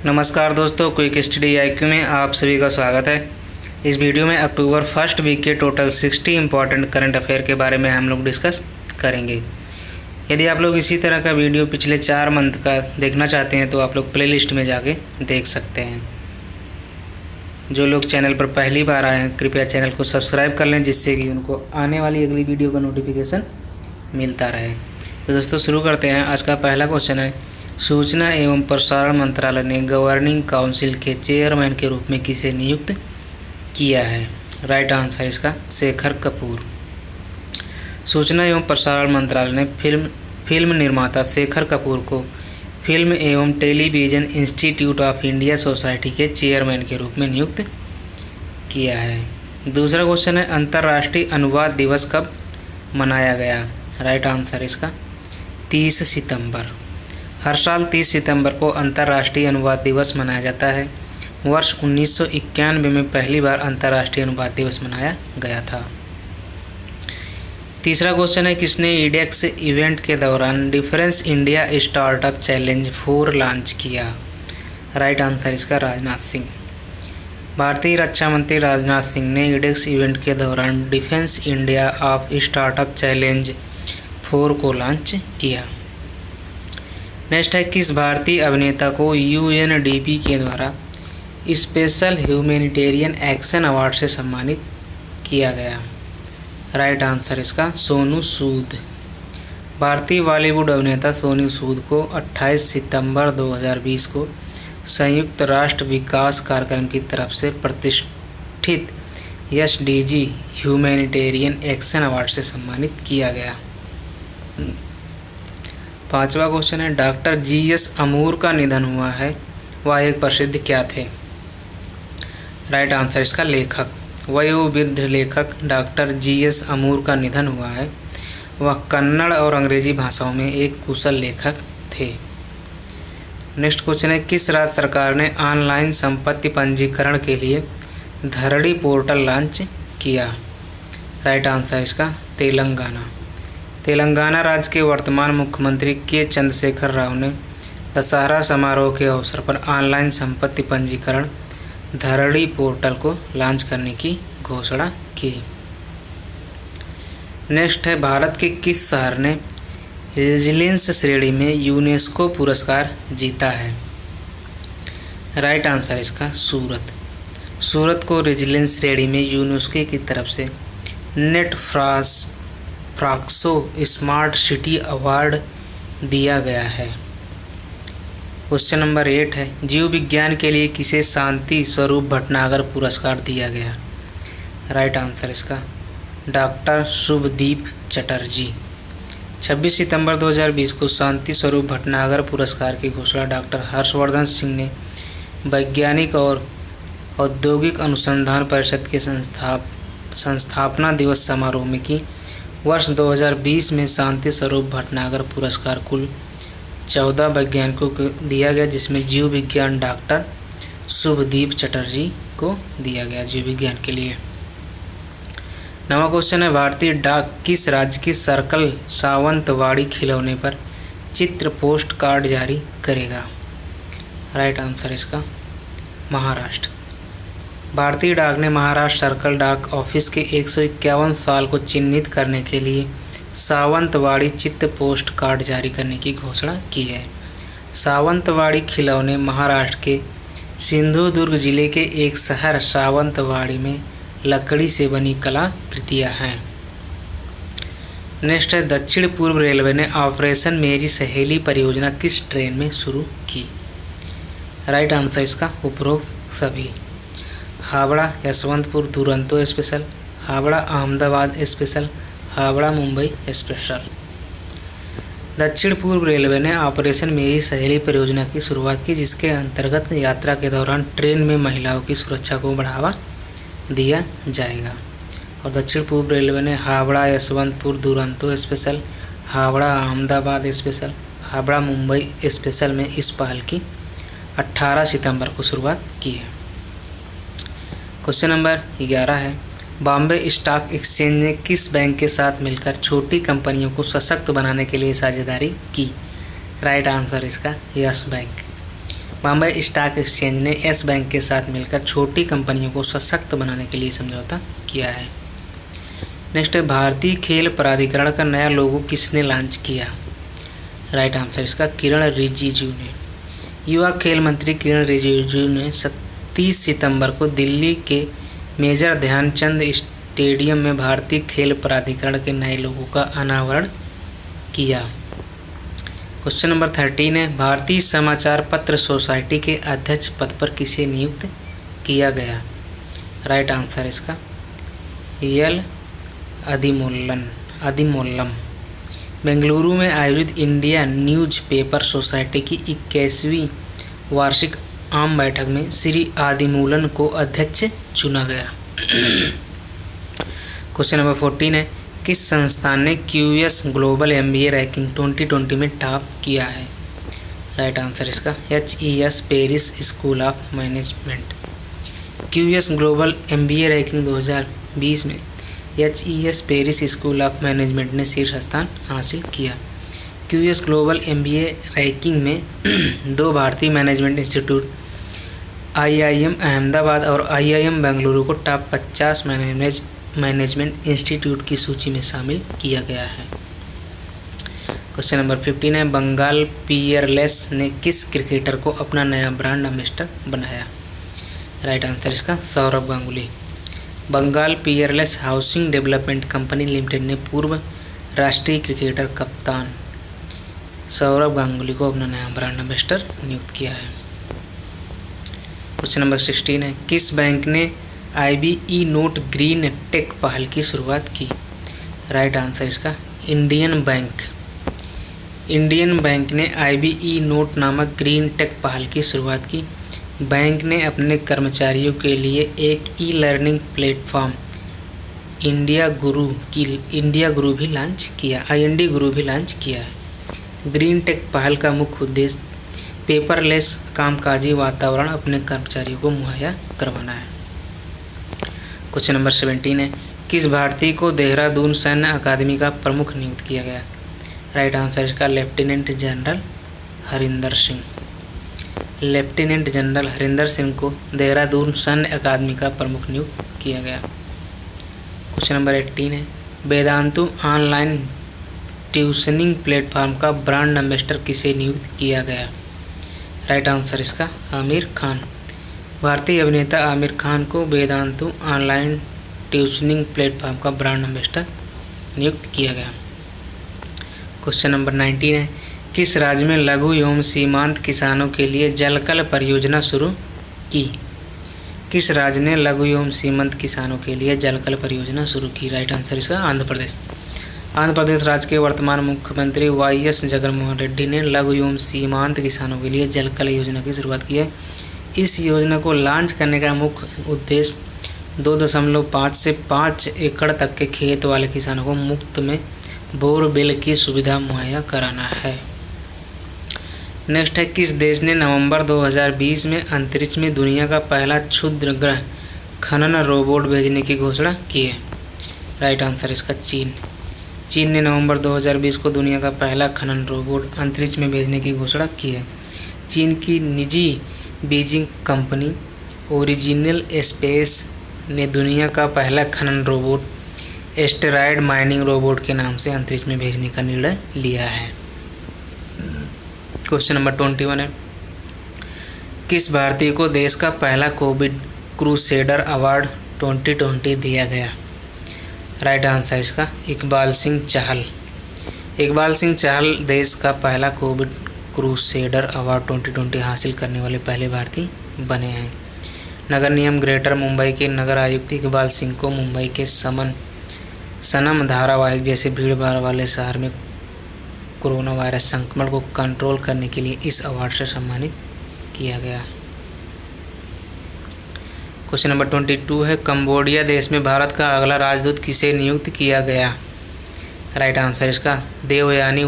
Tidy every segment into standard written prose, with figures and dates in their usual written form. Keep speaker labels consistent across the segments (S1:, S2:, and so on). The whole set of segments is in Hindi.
S1: नमस्कार दोस्तों, क्विक स्टडी आईक्यू में आप सभी का स्वागत है। इस वीडियो में अक्टूबर फर्स्ट वीक के टोटल 60 इंपॉर्टेंट करंट अफेयर के बारे में हम लोग डिस्कस करेंगे। यदि आप लोग इसी तरह का वीडियो पिछले 4 मंथ का देखना चाहते हैं तो आप लोग प्लेलिस्ट में जाके देख सकते हैं। जो लोग चैनल पर पहली बार आए हैं कृपया चैनल को सब्सक्राइब कर लें, जिससे कि उनको आने वाली अगली वीडियो का नोटिफिकेशन मिलता रहे। तो दोस्तों शुरू करते हैं। आज का पहला क्वेश्चन है, सूचना एवं प्रसारण मंत्रालय ने गवर्निंग काउंसिल के चेयरमैन के रूप में किसे नियुक्त किया है? राइट आंसर इसका शेखर कपूर। सूचना एवं प्रसारण मंत्रालय ने फिल्म निर्माता शेखर कपूर को फिल्म एवं television institute of India society के चेयरमैन के रूप में नियुक्त किया है। दूसरा क्वेश्चन है, अंतर्राष्ट्रीय अनुवाद दिवस कब मनाया गया? राइट आंसर इसका 30 सितंबर। हर साल 30 सितंबर को अंतर्राष्ट्रीय अनुवाद दिवस मनाया जाता है। वर्ष 1991 में पहली बार अंतर्राष्ट्रीय अनुवाद दिवस मनाया गया था। तीसरा क्वेश्चन है, किसने ईडेक्स इवेंट के दौरान difference India startup challenge 4 launch किया? राइट आंसर इसका राजनाथ सिंह। भारतीय रक्षा मंत्री राजनाथ सिंह ने ईडेक्स इवेंट के दौरान defence India of startup challenge 4 को लॉन्च किया। नेक्स्ट है, किस भारतीय अभिनेता को यूएनडीपी के द्वारा स्पेशल ह्यूमैनिटेरियन एक्शन अवार्ड से सम्मानित किया गया? राइट आंसर इसका सोनू सूद। भारतीय बॉलीवुड अभिनेता सोनू सूद को 28 सितंबर 2020 को संयुक्त राष्ट्र विकास कार्यक्रम की तरफ से प्रतिष्ठित एसडीजी ह्यूमैनिटेरियन एक्शन अवार्ड से सम्मानित किया गया। पांचवा क्वेश्चन है, डॉक्टर जीएस अमूर का निधन हुआ है, वह एक प्रसिद्ध क्या थे? राइट आंसर इसका लेखक। वयोवृद्ध लेखक डॉक्टर जीएस अमूर का निधन हुआ है। वह कन्नड़ और अंग्रेजी भाषाओं में एक कुशल लेखक थे। नेक्स्ट क्वेश्चन है, किस राज्य सरकार ने ऑनलाइन संपत्ति पंजीकरण के लिए धरणी पोर्टल लॉन्च किया? राइट आंसर इसका तेलंगाना। तेलंगाना राज्य के वर्तमान मुख्यमंत्री के चंद्रशेखर राव ने दशहरा समारोह के अवसर पर ऑनलाइन संपत्ति पंजीकरण धरणी पोर्टल को लॉन्च करने की घोषणा की। नेक्स्ट है, भारत के किस शहर ने रेजिलियंस श्रेणी में यूनेस्को पुरस्कार जीता है? राइट आंसर इसका सूरत। सूरत को रेजिलियंस श्रेणी में यूनेस्को की तरफ से नेट फ्राक्सो स्मार्ट सिटी अवार्ड दिया गया है। क्वेश्चन नंबर 8 है, जीव विज्ञान के लिए किसे शांति स्वरूप भटनागर पुरस्कार दिया गया? राइट आंसर इसका डॉक्टर शुभदीप चटर्जी। 26 सितंबर 2020 को शांति स्वरूप भटनागर पुरस्कार की घोषणा डॉक्टर हर्षवर्धन सिंह ने वैज्ञानिक और औद्योगिक अनुसंधान परिषद के संस्थापना दिवस समारोह में की। वर्ष 2020 में शांति स्वरूप भटनागर पुरस्कार कुल 14 वैज्ञानिकों को दिया गया, जिसमें जीव विज्ञान डॉक्टर शुभदीप चटर्जी को दिया गया जीव विज्ञान के लिए। नवा क्वेश्चन है, भारतीय डाक किस राज्य की सर्कल सावंतवाड़ी खिलौने पर चित्र पोस्ट कार्ड जारी करेगा? राइट आंसर इसका महाराष्ट्र। भारतीय डाक ने महाराष्ट्र सर्कल डाक ऑफिस के 151 साल को चिन्हित करने के लिए सावंतवाड़ी चित्र पोस्ट कार्ड जारी करने की घोषणा की है। सावंतवाड़ी खिलौने महाराष्ट्र के सिंधुदुर्ग जिले के एक शहर सावंतवाड़ी में लकड़ी से बनी कलाकृतियाँ हैं। नेक्स्ट है, दक्षिण पूर्व रेलवे ने ऑपरेशन मेरी सहेली परियोजना किस ट्रेन में शुरू की? राइट आंसर इसका उपरोक्त सभी। Howrah Yesvantpur Duronto special, Howrah Ahmedabad special, Howrah Mumbai special. दक्षिण पूर्व रेलवे ने ऑपरेशन मेरी सहेली परियोजना की शुरुआत की, जिसके अंतर्गत यात्रा के दौरान ट्रेन में महिलाओं की सुरक्षा को बढ़ावा दिया जाएगा। और दक्षिण पूर्व रेलवे ने Howrah Yesvantpur Duronto special, Howrah Ahmedabad special, Howrah Mumbai special में इस पहल की 18 सितंबर को शुरुआत की है। क्वेश्चन नंबर 11 है, बॉम्बे स्टॉक एक्सचेंज ने किस बैंक के साथ मिलकर छोटी कंपनियों को सशक्त बनाने के लिए साझेदारी की? राइट आंसर इसका yes bank. Bombay stock exchange ने येस बैंक के साथ मिलकर छोटी कंपनियों को सशक्त बनाने के लिए समझौता किया है। नेक्स्ट है, भारतीय खेल प्राधिकरण का नया लोगो किसने लॉन्च किया? राइट आंसर इसका किरण रिजिजू ने। युवा खेल मंत्री किरण रिजिजू ने 30 सितंबर को दिल्ली के मेजर ध्यानचंद स्टेडियम में भारतीय खेल प्राधिकरण के नए लोगों का अनावरण किया। क्वेश्चन नंबर 13 है, भारतीय समाचार पत्र सोसाइटी के अध्यक्ष पद पर किसे नियुक्त किया गया? राइट आंसर इसका एल अधिमोल्लम। बेंगलुरु में आयोजित इंडिया न्यूज पेपर सोसाइटी की 21वीं वार्षिक आम बैठक में श्री आदिमूलन को अध्यक्ष चुना गया। क्वेश्चन नंबर 14 है, किस संस्थान ने QS ग्लोबल MBA रैंकिंग 2020 में टॉप किया है? राइट आंसर इसका HES Paris school of management. QS global MBA ranking 2020 में HES Paris school of management ने शीर्ष स्थान हासिल किया। QS ग्लोबल MBA रैंकिंग में 2 भारतीय मैनेजमेंट इंस्टीट्यूट IIM अहमदाबाद और IIM बेंगलुरु को टॉप 50 मैनेजमेंट इंस्टीट्यूट की सूची में शामिल किया गया है। क्वेश्चन नंबर 15 है, बंगाल पियरलेस ने किस क्रिकेटर को अपना नया ब्रांड एम्बेसडर बनाया? राइट आंसर इसका Sourav Ganguly. Bengal Peerless housing development company limited ने पूर्व राष्ट्रीय क्रिकेटर कप्तान सौरभ गांगुली को अपना नया ब्रांड एम्बेसडर नियुक्त किया है। क्वेश्चन नंबर 16 है, किस बैंक ने IBE नोट ग्रीन टेक पहल की शुरुआत की? राइट आंसर इसका इंडियन बैंक। इंडियन बैंक ने IBE नोट नामक ग्रीन टेक पहल की शुरुआत की। बैंक ने अपने कर्मचारियों के लिए एक ई-लर्निंग प्लेटफॉर्म इंडिया गुरु भी लॉन्च किया है। ग्रीन टेक पहल का मुख्य उद्देश्य पेपरलेस कामकाजी वातावरण अपने कर्मचारियों को मुहैया करवाना है। क्वेश्चन नंबर 17 है, किस भारतीय को देहरादून सैन्य अकादमी का प्रमुख नियुक्त किया गया? राइट आंसर इसका लेफ्टिनेंट जनरल हरिंदर सिंह को देहरादून सैन्य अकादमी का प्रमुख नियुक्त किया गया। क्वेश्चन नंबर 18 है, वेदांतु ऑनलाइन ट्यूशनिंग प्लेटफॉर्म का ब्रांड एम्बेसडर किसे नियुक्त किया गया? राइट आंसर इसका आमिर खान। भारतीय अभिनेता आमिर खान को वेदांतु ऑनलाइन ट्यूशनिंग प्लेटफॉर्म का ब्रांड एम्बेसडर नियुक्त किया गया। क्वेश्चन नंबर 19 है, किस राज्य में लघु एवं सीमांत किसानों के लिए जलकल परियोजना शुरू की? किस राज्य ने लघु एवं सीमांत किसानों के लिए जलकल परियोजना शुरू की? राइट आंसर इसका आंध्र प्रदेश राज्य के वर्तमान मुख्यमंत्री YS जगनमोहन रेड्डी ने लघु एवं सीमांत किसानों के लिए जलकल योजना की शुरुआत की है। इस योजना को लॉन्च करने का मुख्य उद्देश्य 2.5 से 5 एकड़ तक के खेत वाले किसानों को मुफ्त में बोरवेल की सुविधा मुहैया कराना है। नेक्स्ट है, किस देश ने नवंबर 2020 में अंतरिक्ष में दुनिया का पहला क्षुद्र ग्रह खनन रोबोट भेजने की घोषणा की है? राइट आंसर इसका चीन ने नवंबर 2020 को दुनिया का पहला खनन रोबोट अंतरिक्ष में भेजने की घोषणा की है। चीन की निजी बीजिंग कंपनी ओरिजिनल स्पेस ने दुनिया का पहला खनन रोबोट एस्टेरॉयड माइनिंग रोबोट के नाम से अंतरिक्ष में भेजने का निर्णय लिया है। क्वेश्चन नंबर 21 है, किस भारतीय को देश का पहला कोविड क्रूसेडर अवार्ड 2020 दिया गया? राइट आंसर इसका इकबाल सिंह चाहल देश का पहला कोविड क्रूसेडर अवार्ड 2020 हासिल करने वाले पहले भारतीय बने हैं। नगर निगम ग्रेटर मुंबई के नगर आयुक्त इकबाल सिंह को मुंबई के सनम धारावाहिक जैसे भीड़भाड़ वाले शहर में कोरोना वायरस संक्रमण को कंट्रोल करने के लिए इस अवार्ड से सम्मानित किया गया। क्वेश्चन नंबर 22 है, कंबोडिया देश में भारत का अगला राजदूत किसे नियुक्त किया गया? राइट आंसर इसका देवयानी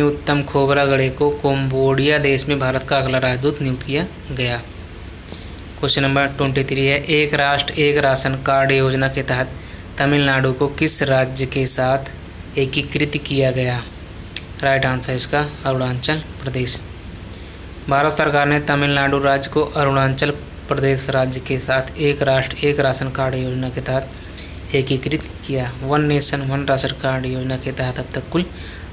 S1: उत्तम खोबरागड़े को कंबोडिया देश में भारत का अगला राजदूत नियुक्त किया गया। क्वेश्चन नंबर 23 है, एक राष्ट्र एक राशन कार्ड योजना के तहत तमिलनाडु को किस राज्य के साथ एकीकृत किया गया? राइट आंसर इसका अरुणाचल प्रदेश। भारत सरकार ने तमिलनाडु राज्य को अरुणाचल प्रदेश राज्य के साथ एक राष्ट्र एक राशन कार्ड योजना के तहत एकीकृत किया। One nation one ration card योजना के तहत अब तक कुल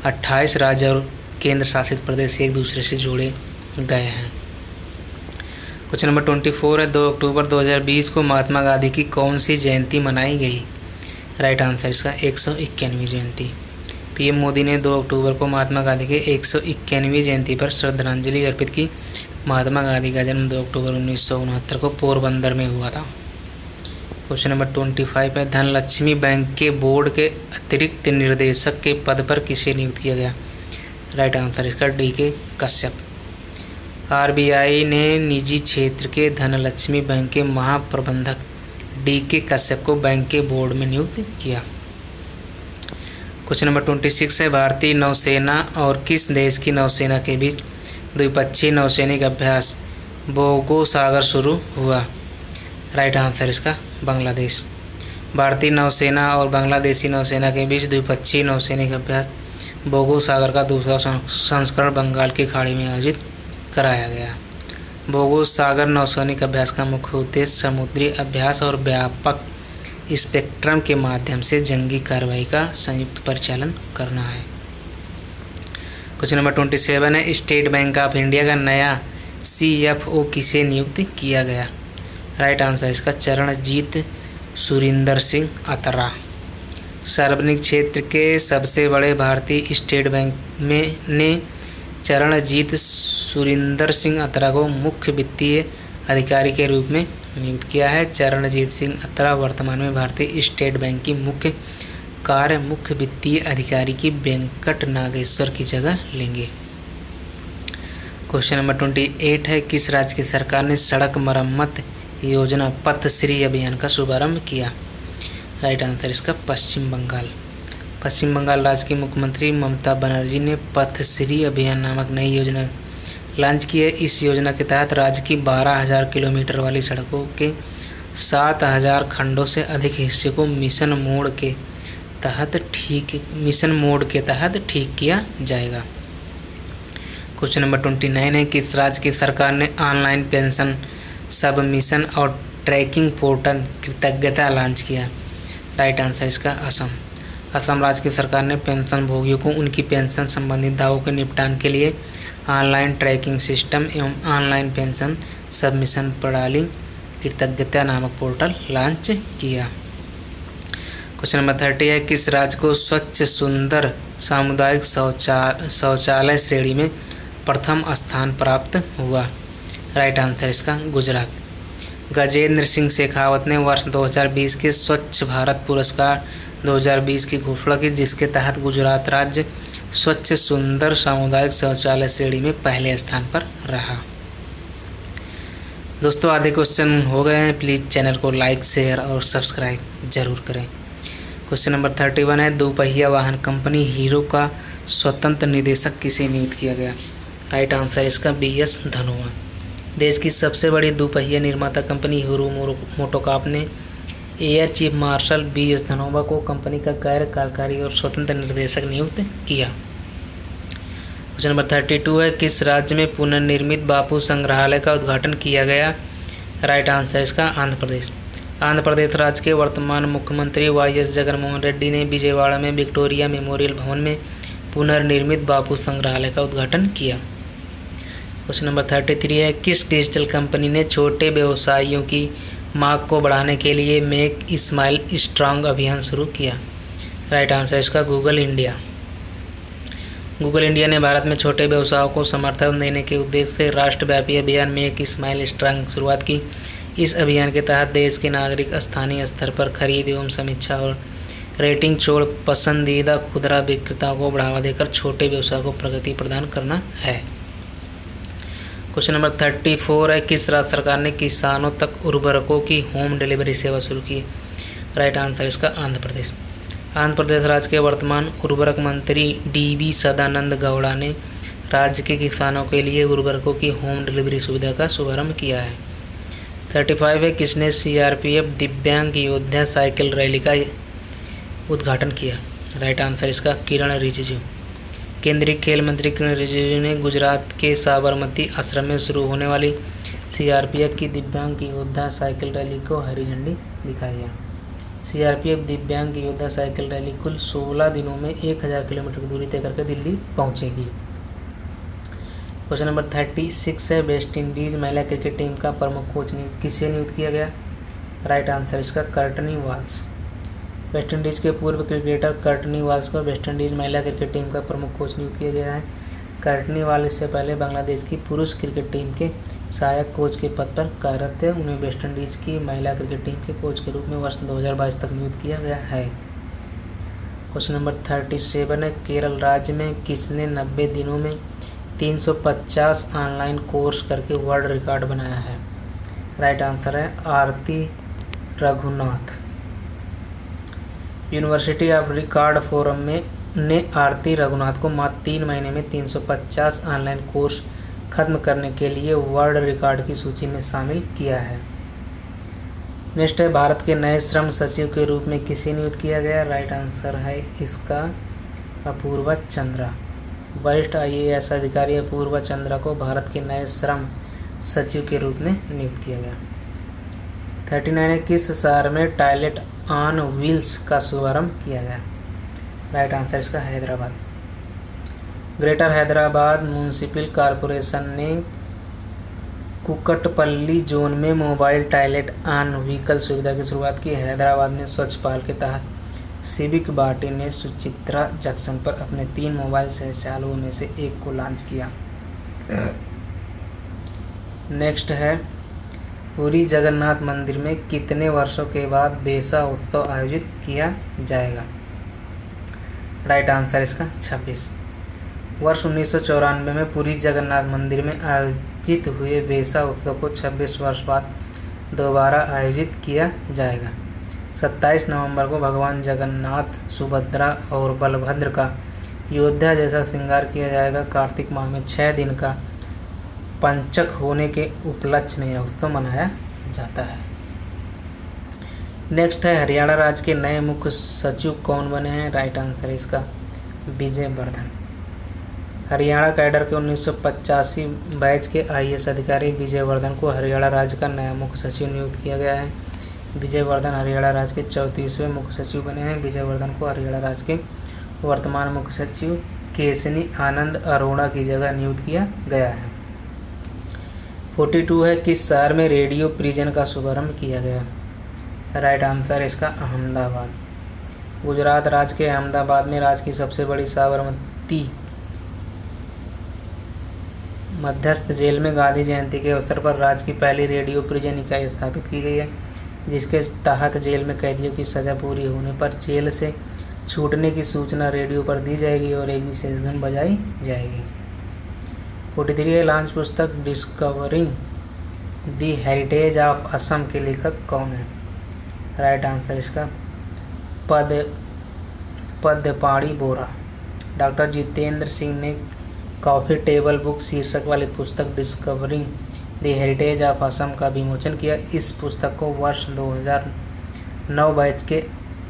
S1: 28 राज्य और केंद्र शासित प्रदेश एक दूसरे से जोड़े गए हैं। क्वेश्चन नंबर 24 है 2 अक्टूबर 2020 को महात्मा गांधी की कौन सी जयंती मनाई गई? राइट आंसर इसका 191वीं जयंती। पीएम मोदी ने 2 अक्टूबर को महात्मा गांधी के 191वीं जयंती पर श्रद्धांजलि अर्पित की। महात्मा गांधी का जन्म 2 अक्टूबर 1969 को पोरबंदर में हुआ था। क्वेश्चन नंबर 25 है धनलक्ष्मी बैंक के बोर्ड के अतिरिक्त निर्देशक के पद पर किसे नियुक्त किया गया? राइट आंसर इसका DK कश्यप। RBI ने निजी क्षेत्र के धनलक्ष्मी बैंक के महाप्रबंधक DK कश्यप को बैंक के बोर्ड में नियुक्त किया। क्वेश्चन नंबर 26 है भारतीय नौसेना और किस देश की नौसेना के बीच द्विपक्षीय नौसैनिक अभ्यास बोगो सागर शुरू हुआ? राइट आंसर इसका बांग्लादेश। भारतीय नौसेना और बांग्लादेशी नौसेना के बीच द्विपक्षीय नौसैनिक अभ्यास बोगो सागर का दूसरा संस्करण बंगाल की खाड़ी में आयोजित कराया गया। बोगो सागर नौसैनिक अभ्यास का मुख्य उद्देश्य समुद्री अभ्यास और व्यापक स्पेक्ट्रम के माध्यम से जंगी कार्रवाई का संयुक्त परिचालन करना है। क्वेश्चन नंबर 27 है स्टेट बैंक ऑफ इंडिया का नया CFO किसे नियुक्त किया गया? राइट आंसर इसका चरणजीत सुरिंदर सिंह अतरा। सार्वजनिक क्षेत्र के सबसे बड़े भारतीय स्टेट बैंक ने चरणजीत सुरिंदर सिंह अतरा को मुख्य वित्तीय अधिकारी के रूप में नियुक्त किया है। चरणजीत सिंह अतरा वर्तमान में भारतीय स्टेट बैंक की मुख्य वित्तीय अधिकारी की वेंकट नागेश्वर की जगह लेंगे। क्वेश्चन नंबर 28 है किस राज्य की सरकार ने सड़क मरम्मत योजना पथश्री अभियान का शुभारंभ किया? राइट आंसर इसका पश्चिम बंगाल। पश्चिम बंगाल राज्य की मुख्यमंत्री ममता बनर्जी ने पथश्री अभियान नामक नई योजना लॉन्च की है। इस योजना के तहत राज्य की 12,000 किलोमीटर वाली सड़कों के 7,000 खंडों से अधिक हिस्से को मिशन मोड के तहत ठीक किया जाएगा। क्वेश्चन नंबर 29 है किस राज्य की सरकार ने ऑनलाइन पेंशन सबमिशन और ट्रैकिंग पोर्टल कृतज्ञता लॉन्च किया? राइट आंसर इसका असम। असम राज्य की सरकार ने पेंशन भोगियों को उनकी पेंशन संबंधित दावों के निपटान के लिए ऑनलाइन ट्रैकिंग सिस्टम एवं ऑनलाइन पेंशन सबमिशन प्रणाली कृतज्ञता नामक पोर्टल लॉन्च किया। क्वेश्चन नंबर 30 है किस राज्य को स्वच्छ सुंदर सामुदायिक शौचालय श्रेणी में प्रथम स्थान प्राप्त हुआ? राइट आंसर इसका गुजरात। गजेंद्र सिंह शेखावत ने वर्ष 2020 के स्वच्छ भारत पुरस्कार 2020 की घोषणा की, जिसके तहत गुजरात राज्य स्वच्छ सुंदर सामुदायिक शौचालय श्रेणी में पहले स्थान पर रहा। दोस्तों आधे क्वेश्चन हो गए हैं। प्लीज़ चैनल को लाइक शेयर और सब्सक्राइब जरूर करें। क्वेश्चन नंबर 31 है दोपहिया वाहन कंपनी हीरो का स्वतंत्र निदेशक किसे नियुक्त किया गया? राइट आंसर इसका BS धनोआ। देश की सबसे बड़ी दोपहिया निर्माता कंपनी हीरो मोटोकॉर्प ने air chief marshal BS Dhanoa को कंपनी का गैर कार्यकारी और स्वतंत्र निर्देशक नियुक्त किया। क्वेश्चन नंबर 32 है किस राज्य में पुनर्निर्मित बापू संग्रहालय का उद्घाटन किया गया? राइट आंसर इसका आंध्र प्रदेश। आंध्र प्रदेश राज्य के वर्तमान मुख्यमंत्री YS जगनमोहन रेड्डी ने विजयवाड़ा में विक्टोरिया मेमोरियल भवन में पुनर्निर्मित बापू संग्रहालय का उद्घाटन किया। क्वेश्चन नंबर 33 है किस डिजिटल कंपनी ने छोटे व्यवसायियों की मांग को बढ़ाने के लिए मेक स्माइल स्ट्रांग अभियान शुरू किया? राइट आंसर इसका गूगल इंडिया। गूगल इंडिया ने भारत में छोटे व्यवसायों को समर्थन देने के उद्देश्य से राष्ट्रव्यापी अभियान मेक स्माइल स्ट्रांग शुरुआत की। इस अभियान के तहत देश के नागरिक स्थानीय स्तर पर खरीद एवं समीक्षा और रेटिंग छोड़ पसंदीदा खुदरा विक्रेताओं को बढ़ावा देकर छोटे व्यवसाय को प्रगति प्रदान करना है। क्वेश्चन नंबर 34 है किस राज्य सरकार ने किसानों तक उर्वरकों की होम डिलीवरी सेवा शुरू की? राइट आंसर इसका आंध्र प्रदेश। आंध्र प्रदेश राज्य के वर्तमान उर्वरक मंत्री DV सदानंद गौड़ा ने राज्य के किसानों के लिए उर्वरकों की होम डिलीवरी सुविधा का शुभारंभ किया है। 35 है किसने CRPF दिव्यांग योद्धा साइकिल रैली का उद्घाटन किया? राइट आंसर इसका किरण रिजिजू। केंद्रीय खेल मंत्री किरण रिजिजू ने गुजरात के साबरमती आश्रम में शुरू होने वाली सीआरपीएफ की दिव्यांग योद्धा साइकिल रैली को हरी झंडी दिखाई है। सीआरपीएफ दिव्यांग योद्धा साइकिल रैली कुल 16 दिनों में 1000 किलोमीटर की दूरी तय करके दिल्ली पहुंचेगी। क्वेश्चन नंबर 36 है, वेस्ट इंडीज महिला क्रिकेट टीम का प्रमुख कोच किसे नियुक्त किया गया? राइट आंसर इसका कर्टनी वाल्स। वेस्ट इंडीज़ के पूर्व क्रिकेटर कर्टनी वाल्स को वेस्ट इंडीज़ महिला क्रिकेट टीम का प्रमुख कोच नियुक्त किया गया है। कर्टनी वाल्स इससे पहले बांग्लादेश की पुरुष क्रिकेट टीम के सहायक कोच के पद पर कार्यरत थे। उन्हें वेस्ट इंडीज़ की महिला क्रिकेट टीम के कोच के रूप में वर्ष 2022 तक नियुक्त किया गया है। क्वेश्चन नंबर 37 है, केरल राज्य में किसने 90 दिनों में 350 ऑनलाइन कोर्स करके वर्ल्ड रिकॉर्ड बनाया है? राइट आंसर है Aarti Raghunath. University of record forum ने आरती रघुनाथ को मात्र 3 महीने में 350 ऑनलाइन कोर्स खत्म करने के लिए वर्ल्ड रिकॉर्ड की सूची में शामिल किया है। नेक्स्ट है, भारत के नए श्रम सचिव के रूप में किसे नियुक्त किया गया? राइट आंसर है इसका अपूर्वा चंद्रा। वरिष्ठ आईएएस अधिकारी अपूर्वा चंद्रा को भारत के नए श्रम सचिव के रूप में नियुक्त किया गया। 39 है, किस शहर में टॉयलेट ऑन व्हील्स का शुभारंभ किया गया? राइट आंसर इसका Hyderabad. Greater Hyderabad municipal corporation ने कुकटपल्ली जोन में मोबाइल टॉयलेट ऑन व्हीकल सुविधा की शुरुआत की। हैदराबाद में स्वच्छ पहल के तहत सिविक पार्टी ने सुचित्रा जंक्शन पर अपने 3 मोबाइल शौचालयों में से एक को लॉन्च किया। नेक्स्ट है, पुरी जगन्नाथ मंदिर में कितने वर्षों के बाद बेसा उत्सव आयोजित किया जाएगा? राइट आंसर इसका 26। वर्ष 1994 में पुरी जगन्नाथ मंदिर में आयोजित हुए बेसा उत्सव को 26 वर्ष बाद दोबारा आयोजित किया जाएगा। 27 नवंबर को भगवान जगन्नाथ, सुभद्रा और बलभद्र का योद्धा जैसा श्रृंगार किया जाएगा। कार्तिक माह में 6 दिन का पंचक होने के उपलक्ष्य में यह उत्सव मनाया जाता है। नेक्स्ट है, हरियाणा राज्य के नए मुख्य सचिव कौन बने हैं? राइट आंसर इसका विजय वर्धन। हरियाणा कैडर के 1985 बैच के आईएएस अधिकारी विजय वर्धन को हरियाणा राज्य का नया मुख्य सचिव नियुक्त किया गया है। विजय वर्धन हरियाणा राज्य के 34वें मुख्य सचिव बने हैं। विजय वर्धन को हरियाणा राज्य के वर्तमान मुख्य सचिव केशनी आनंद अरोड़ा की जगह नियुक्त किया गया है। 42 है, किस शहर में रेडियो प्रिजन का शुभारंभ किया गया? राइट आंसर इसका अहमदाबाद। गुजरात राज्य के अहमदाबाद में राज्य की सबसे बड़ी साबरमती मध्यस्थ जेल में गांधी जयंती के अवसर पर राज्य की पहली रेडियो प्रिजन इकाई स्थापित की गई है, जिसके तहत जेल में कैदियों की सज़ा पूरी होने पर जेल से छूटने की सूचना रेडियो पर दी जाएगी और एक विशेष धुन बजाई जाएगी। 43 है, लॉन्च पुस्तक discovering the heritage of Assam के लेखक कौन है? राइट आंसर इसका पद्यपाणी बोरा। डॉक्टर जितेंद्र सिंह ने कॉफ़ी टेबल बुक शीर्षक वाली पुस्तक discovering the heritage of Assam का विमोचन किया। इस पुस्तक को वर्ष 2009 बैच के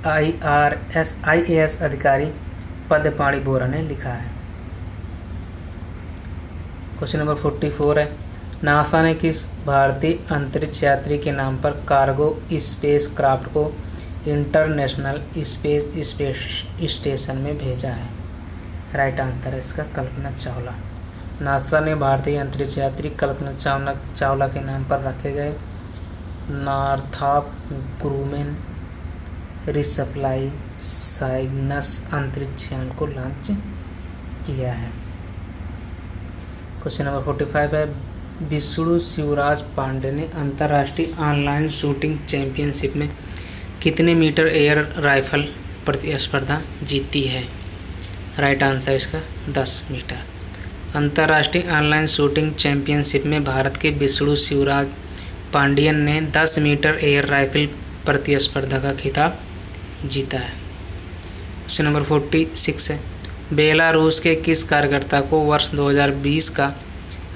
S1: आईएएस अधिकारी पद्यपाणी बोरा ने लिखा है। क्वेश्चन नंबर 44 है, नासा ने किस भारतीय अंतरिक्ष यात्री के नाम पर कार्गो स्पेस क्राफ्ट को इंटरनेशनल स्पेस स्टेशन में भेजा है? राइट आंसर है इसका कल्पना चावला। नासा ने भारतीय अंतरिक्ष यात्री कल्पना चावला के नाम पर रखे गए नॉर्थरॉप ग्रूमेन रिसप्लाई साइग्नस अंतरिक्ष यान को लॉन्च किया है। क्वेश्चन नंबर 45 है, विष्णु शिवराज पांडे ने अंतर्राष्ट्रीय ऑनलाइन शूटिंग चैंपियनशिप में कितने मीटर एयर राइफल प्रतिस्पर्धा जीती है? राइट आंसर इसका 10 मीटर। अंतर्राष्ट्रीय ऑनलाइन शूटिंग चैंपियनशिप में भारत के विष्णु शिवराज पांडियन ने 10 मीटर एयर राइफल प्रतिस्पर्धा का खिताब जीता है। क्वेश्चन नंबर 46 है, बेलारूस के किस कार्यकर्ता को वर्ष 2020 का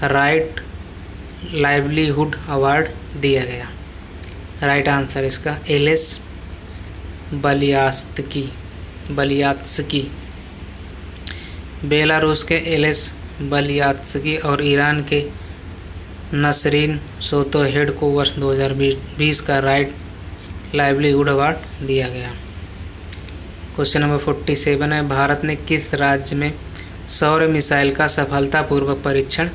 S1: राइट लाइवलीहुड अवार्ड दिया गया? राइट आंसर इसका एलेस बलियात्स्की। बेलारूस के एलेस बलियात्स्की और ईरान के नसरीन सोतोहेड को वर्ष 2020 का राइट लाइवलीहुड अवार्ड दिया गया। क्वेश्चन नंबर 47 है, भारत ने किस राज्य में सौर मिसाइल का सफलतापूर्वक परीक्षण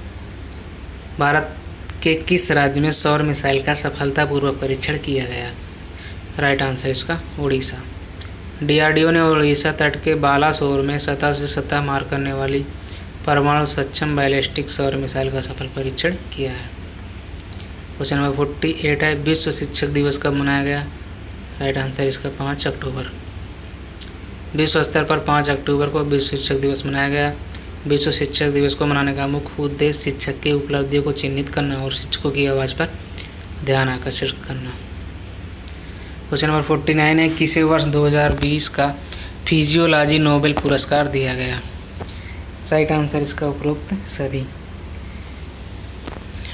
S1: भारत के किस राज्य में सौर मिसाइल का सफलतापूर्वक परीक्षण किया गया? राइट आंसर इसका उड़ीसा। डीआरडीओ ने उड़ीसा तट के बालासोर में सतह से सतह मार करने वाली परमाणु सक्षम बैलिस्टिक सौर मिसाइल का सफल परीक्षण किया है। क्वेश्चन नंबर 48 है, विश्व शिक्षक दिवस कब मनाया गया? राइट आंसर इसका 5 अक्टूबर। विश्व स्तर पर 5 अक्टूबर को विश्व शिक्षक दिवस मनाया गया। विश्व शिक्षक दिवस को मनाने का मुख्य उद्देश्य शिक्षक की उपलब्धियों को चिन्हित करना और शिक्षकों की आवाज़ पर ध्यान आकर्षित करना। क्वेश्चन नंबर 49 है, किसे वर्ष 2020 का फिजियोलॉजी नोबेल पुरस्कार दिया गया? राइट आंसर इसका उपरोक्त सभी।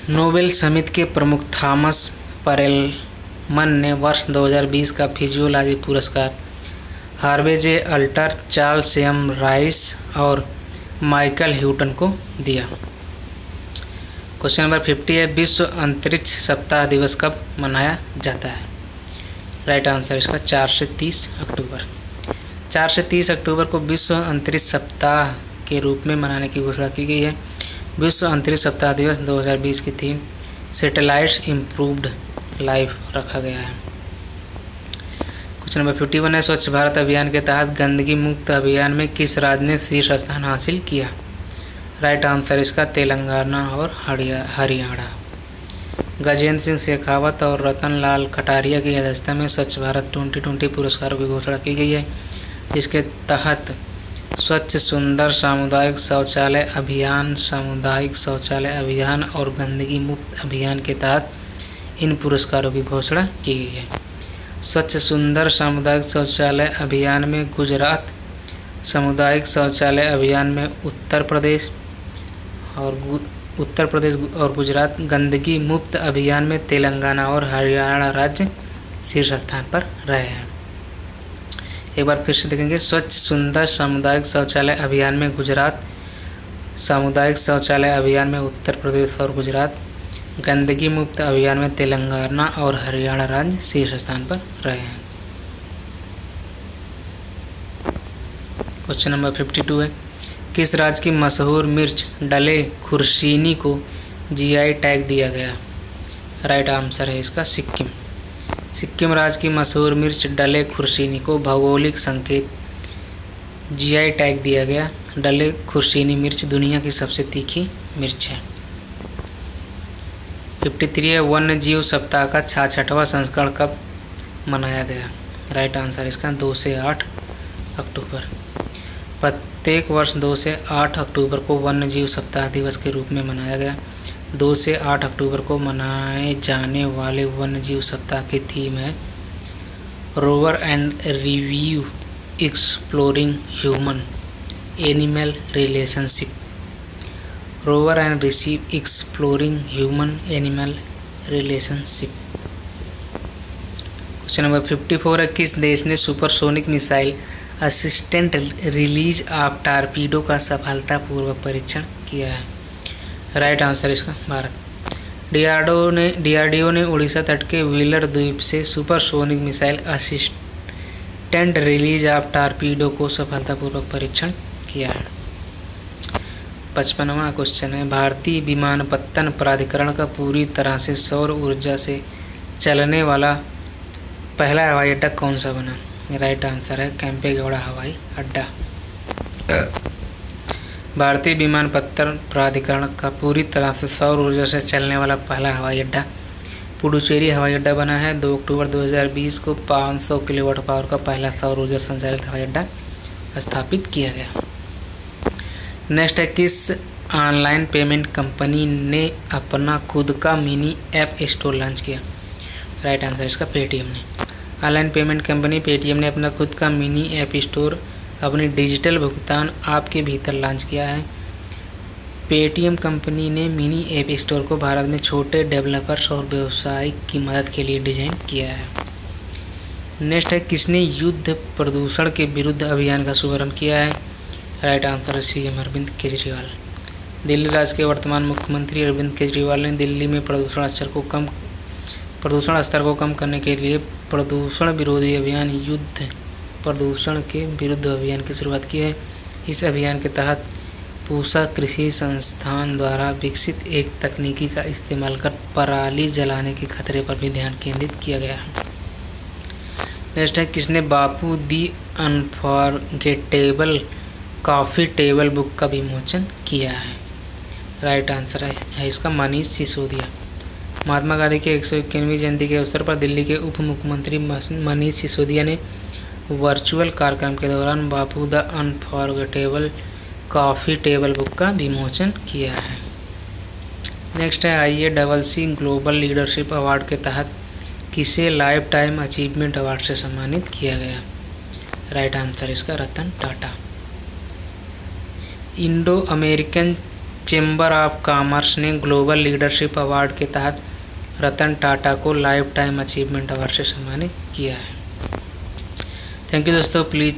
S1: नोबेल समिति के प्रमुख थॉमस पेरेलमन ने वर्ष 2020 का फिजियोलॉजी पुरस्कार हार्वे जे अल्टर, चार्ल्स एम राइस और माइकल ह्यूटन को दिया। क्वेश्चन नंबर 50 है, विश्व अंतरिक्ष सप्ताह दिवस कब मनाया जाता है? राइट आंसर इसका 4 से 30 अक्टूबर। 4 से 30 अक्टूबर को विश्व अंतरिक्ष सप्ताह के रूप में मनाने की घोषणा की गई है। विश्व अंतरिक्ष सप्ताह दिवस 2020 की थीम सैटेलाइट्स इम्प्रूव्ड लाइफ रखा गया है। क्वेश्चन नंबर 51 है, स्वच्छ भारत अभियान के तहत गंदगी मुक्त अभियान में किस राज्य ने शीर्ष स्थान हासिल किया? राइट आंसर इसका तेलंगाना और हरियाणा। गजेंद्र सिंह शेखावत और रतन लाल कटारिया की अध्यक्षता में स्वच्छ भारत 2020 पुरस्कारों की घोषणा की गई है, जिसके तहत स्वच्छ सुंदर सामुदायिक शौचालय अभियान, सामुदायिक शौचालय अभियान और गंदगी मुक्त अभियान के तहत इन पुरस्कारों की घोषणा की गई है। स्वच्छ सुंदर सामुदायिक शौचालय अभियान में गुजरात, सामुदायिक शौचालय अभियान में उत्तर प्रदेश और गुजरात, गंदगी मुक्त अभियान में तेलंगाना और हरियाणा राज्य शीर्ष स्थान पर रहे हैं। एक बार फिर से देखेंगे, स्वच्छ सुंदर सामुदायिक शौचालय अभियान में गुजरात, सामुदायिक शौचालय अभियान में उत्तर प्रदेश और गुजरात, गंदगी मुक्त अभियान में तेलंगाना और हरियाणा राज्य शीर्ष स्थान पर रहे हैं। क्वेश्चन नंबर 52 है, किस राज्य की मशहूर मिर्च डले खुर्शीनी को जीआई टैग दिया गया? राइट आंसर है इसका सिक्किम। सिक्किम राज्य की मशहूर मिर्च डले खुर्शीनी को भौगोलिक संकेत जीआई टैग दिया गया। डले खुर्शीनी मिर्च दुनिया की सबसे तीखी मिर्च है। 53 है, वन्य जीव सप्ताह का 66वां संस्करण कब मनाया गया? राइट आंसर इसका 2 से 8 अक्टूबर। प्रत्येक वर्ष 2 से 8 अक्टूबर को वन्य जीव सप्ताह दिवस के रूप में मनाया गया। 2 से 8 अक्टूबर को मनाए जाने वाले वन्य जीव सप्ताह की थीम है rover and review exploring human animal relationship. Rover and receive exploring human animal relationship. Question number 54 है, किस देश ने supersonic missile assistant release of torpedo का सफलतापूर्वक परीक्षण किया है? राइट आंसर इसका भारत। डीआरडीओ ने उड़ीसा तट के व्हीलर द्वीप से supersonic missile assistant release of torpedo को सफलतापूर्वक परीक्षण किया है। 55वां क्वेश्चन है, भारतीय विमानपत्तन प्राधिकरण का पूरी तरह से सौर ऊर्जा से चलने वाला पहला हवाई अड्डा कौन सा बना? राइट आंसर है केम्पेगौड़ा हवाई अड्डा। भारतीय विमानपत्तन प्राधिकरण का पूरी तरह से सौर ऊर्जा से चलने वाला पहला हवाई अड्डा पुडुचेरी हवाई अड्डा बना है। 2 अक्टूबर 2020 को 500 किलोवाट पावर का पहला सौर ऊर्जा संचालित हवाई अड्डा स्थापित किया गया। नेक्स्ट है, किस ऑनलाइन पेमेंट कंपनी ने अपना खुद का मिनी ऐप स्टोर लॉन्च किया? राइट आंसर इसका पेटीएम ने। ऑनलाइन पेमेंट कंपनी पेटीएम ने अपना खुद का मिनी ऐप स्टोर अपनी डिजिटल भुगतान ऐप के भीतर लॉन्च किया है। पेटीएम कंपनी ने मिनी ऐप स्टोर को भारत में छोटे डेवलपर्स और व्यवसाय की मदद के लिए डिज़ाइन किया है। नेक्स्ट है, किसने युद्ध प्रदूषण के विरुद्ध अभियान का शुभारंभ किया है? राइट आंसर है CM अरविंद केजरीवाल। दिल्ली राज्य के वर्तमान मुख्यमंत्री अरविंद केजरीवाल ने दिल्ली में प्रदूषण स्तर को कम करने के लिए प्रदूषण विरोधी अभियान युद्ध प्रदूषण के विरुद्ध अभियान की शुरुआत की है। इस अभियान के तहत पूसा कृषि संस्थान द्वारा विकसित एक तकनीकी का इस्तेमाल कर पराली जलाने के खतरे पर भी ध्यान केंद्रित किया गया है। नेक्स्ट है, किसने बापू दी अनफॉरगेटेबल कॉफ़ी टेबल बुक का विमोचन किया है? राइट आंसर है इसका मनीष सिसोदिया। महात्मा गांधी के 151वीं जयंती के अवसर पर दिल्ली के उप मुख्यमंत्री मनीष सिसोदिया ने वर्चुअल कार्यक्रम के दौरान Bapu the unforgettable coffee table book का विमोचन किया है। नेक्स्ट है, IACC ग्लोबल लीडरशिप अवार्ड के तहत किसे लाइफ टाइम अचीवमेंट अवार्ड से सम्मानित किया गया? राइट आंसर इसका Ratan Tata. Indo American chamber of commerce ने ग्लोबल लीडरशिप अवार्ड के तहत रतन टाटा को लाइफ टाइम अचीवमेंट अवार्ड से सम्मानित किया है। थैंक यू दोस्तों। प्लीज़